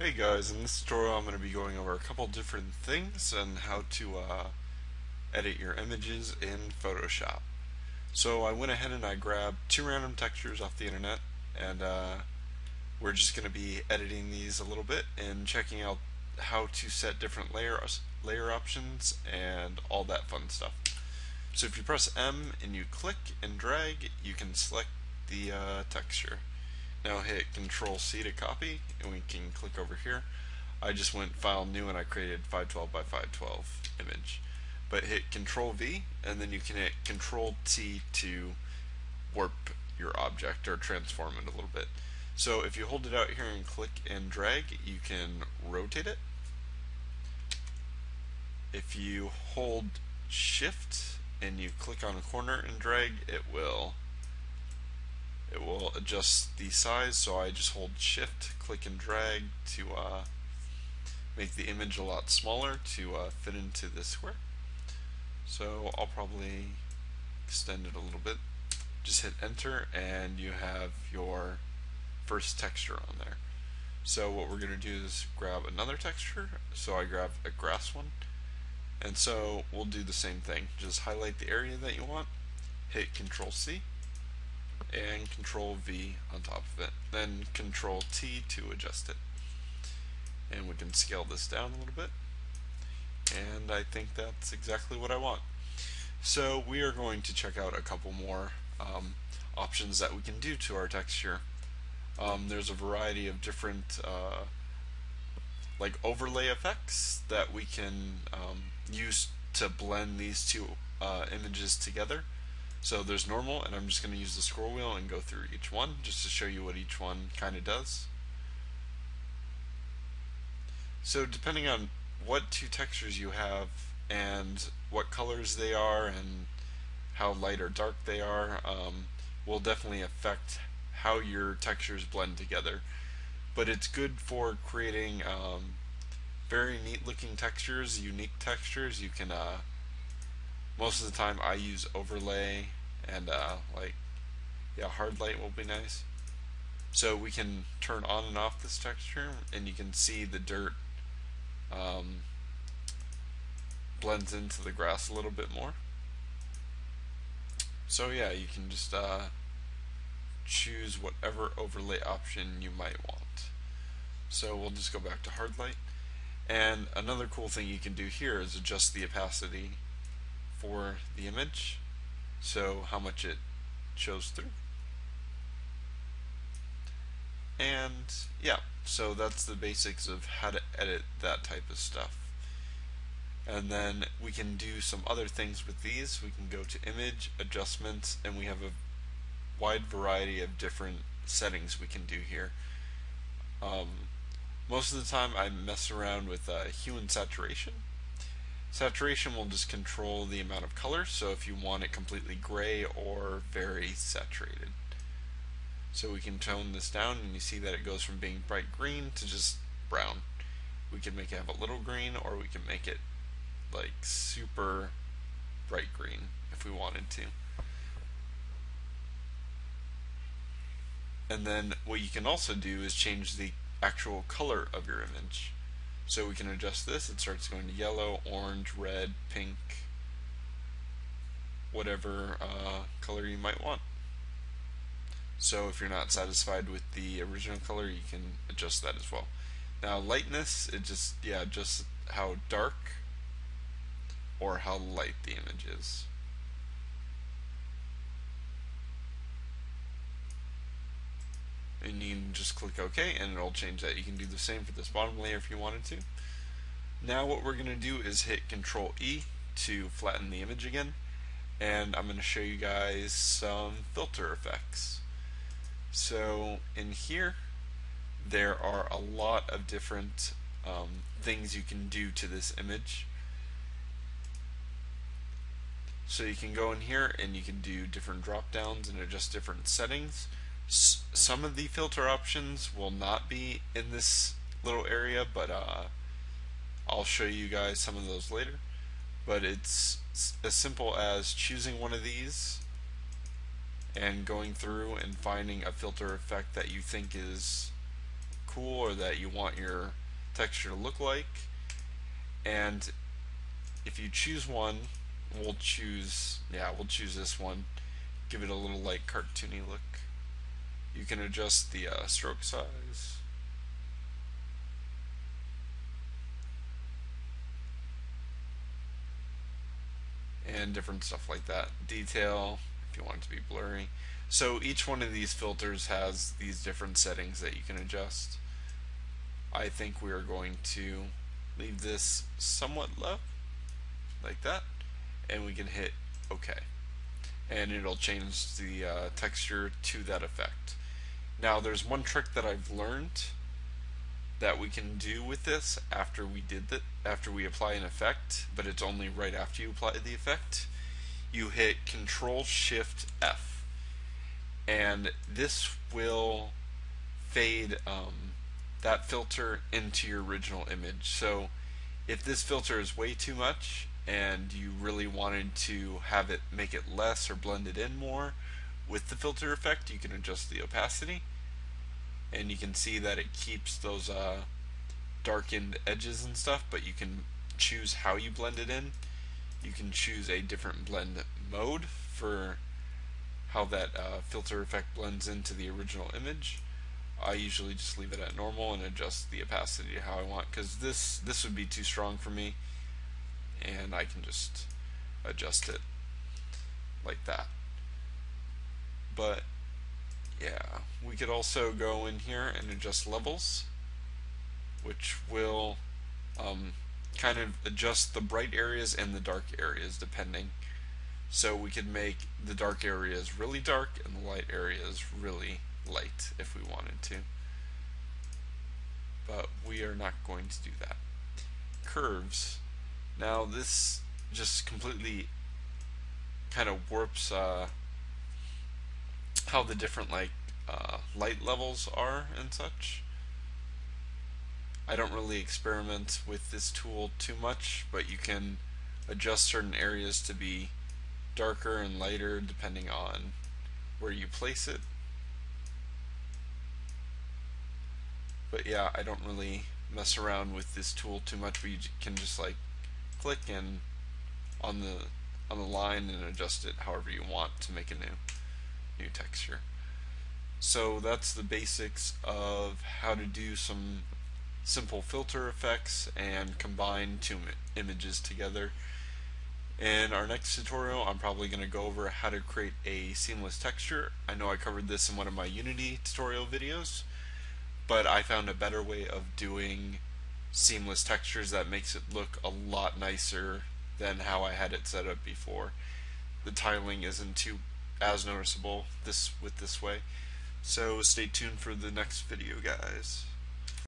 Hey guys, in this tutorial I'm going to be going over a couple different things and how to edit your images in Photoshop. So I went ahead and I grabbed two random textures off the internet, and we're just going to be editing these a little bit and checking out how to set different layer options and all that fun stuff. So if you press M and you click and drag, you can select the texture. Now hit Control C to copy, and we can click over here. I just went File New and I created 512 by 512 image. But hit Control V, and then you can hit Control T to warp your object or transform it a little bit. So if you hold it out here and click and drag, you can rotate it. If you hold Shift and you click on a corner and drag, it will adjust the size. So I just hold Shift, click and drag to make the image a lot smaller to fit into this square. So I'll probably extend it a little bit. Just hit enter and you have your first texture on there. So what we're going to do is grab another texture. So I grab a grass one, and so we'll do the same thing. Just highlight the area that you want, hit Control C and Control V on top of it, then Control T to adjust it. And we can scale this down a little bit, and I think that's exactly what I want. So we are going to check out a couple more options that we can do to our texture. There's a variety of different like overlay effects that we can use to blend these two images together. So there's normal, and I'm just going to use the scroll wheel and go through each one just to show you what each one kind of does. So depending on what two textures you have and what colors they are and how light or dark they are, will definitely affect how your textures blend together. But it's good for creating very neat looking textures, unique textures. You can most of the time I use overlay and hard light will be nice. So we can turn on and off this texture, and you can see the dirt um, blends into the grass a little bit more. So yeah, you can just choose whatever overlay option you might want. So we'll just go back to hard light. And another cool thing you can do here is adjust the opacity for the image, so how much it shows through. And yeah, so that's the basics of how to edit that type of stuff. And then we can do some other things with these. We can go to image, adjustments, and we have a wide variety of different settings we can do here. Most of the time I mess around with hue and saturation. Saturation will just control the amount of color, so if you want it completely gray or very saturated. So we can tone this down, and you see that it goes from being bright green to just brown. We can make it have a little green, or we can make it like super bright green if we wanted to. And then what you can also do is change the actual color of your image. So we can adjust this. It starts going to yellow, orange, red, pink, whatever color you might want. So if you're not satisfied with the original color, you can adjust that as well. Now lightness, it just how dark or how light the image is. And you can just click OK and it'll change that. You can do the same for this bottom layer if you wanted to. Now what we're going to do is hit Control E to flatten the image again, and I'm going to show you guys some filter effects. So in here there are a lot of different things you can do to this image. So you can go in here and you can do different drop downs and adjust different settings. Some of the filter options will not be in this little area, but I'll show you guys some of those later. But it's as simple as choosing one of these and going through and finding a filter effect that you think is cool or that you want your texture to look like. And if you choose one, we'll choose this one. Give it a little like cartoony look. You can adjust the stroke size. And different stuff like that. Detail, if you want it to be blurry. So each one of these filters has these different settings that you can adjust. I think we are going to leave this somewhat low, like that, and we can hit OK. And it'll change the texture to that effect. Now there's one trick that I've learned that we can do with this after we apply an effect, but it's only right after you apply the effect. You hit Control Shift F, and this will fade that filter into your original image. So if this filter is way too much and you really wanted to have it make it less or blend it in more with the filter effect, you can adjust the opacity, and you can see that it keeps those darkened edges and stuff, but you can choose how you blend it in. You can choose a different blend mode for how that filter effect blends into the original image. I usually just leave it at normal and adjust the opacity to how I want, because this would be too strong for me, and I can just adjust it like that. But yeah, we could also go in here and adjust levels, which will kind of adjust the bright areas and the dark areas depending. So we could make the dark areas really dark and the light areas really light if we wanted to. But we are not going to do that. Curves. Now this just completely kind of warps how the different light levels are and such. I don't really experiment with this tool too much, but you can adjust certain areas to be darker and lighter depending on where you place it. But yeah, I don't really mess around with this tool too much, but you can just like click and on the line and adjust it however you want to make a new texture. So that's the basics of how to do some simple filter effects and combine two images together. In our next tutorial, I'm probably going to go over how to create a seamless texture. I know I covered this in one of my Unity tutorial videos, but I found a better way of doing seamless textures that makes it look a lot nicer than how I had it set up before. The tiling isn't as noticeable with this way. So stay tuned for the next video, guys.